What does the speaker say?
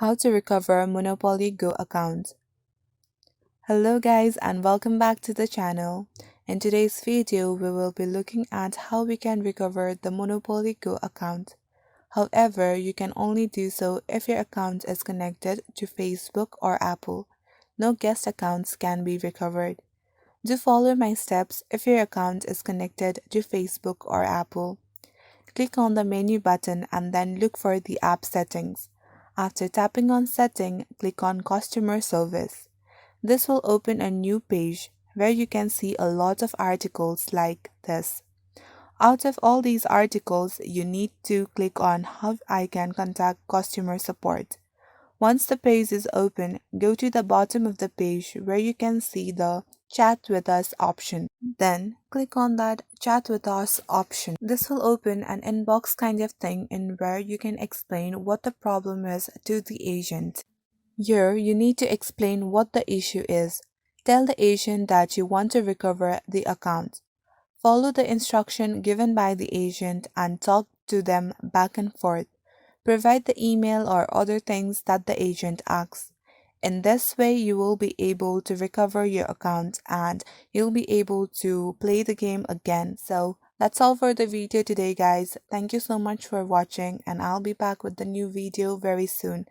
How to recover Monopoly Go account. Hello guys and welcome back to the channel. In today's video, we will be looking at how we can recover the Monopoly Go account. However, you can only do so if your account is connected to Facebook or Apple. No guest accounts can be recovered. Do follow my steps if your account is connected to Facebook or Apple. Click on the menu button and then look for the app settings. After tapping on setting, click on customer service. This will open a new page where you can see a lot of articles like this. Out of all these articles, you need to click on how I can contact customer support. Once the page is open, go to the bottom of the page where you can see the Chat with Us option. Then click on that Chat with Us option. This will open an inbox kind of thing in where you can explain what the problem is to the agent. Here, you need to explain what the issue is. Tell the agent that you want to recover the account. Follow the instruction given by the agent and talk to them back and forth. Provide the email or other things that the agent asks. In this way, you will be able to recover your account and you'll be able to play the game again. So that's all for the video today, guys. Thank you so much for watching and I'll be back with the new video very soon.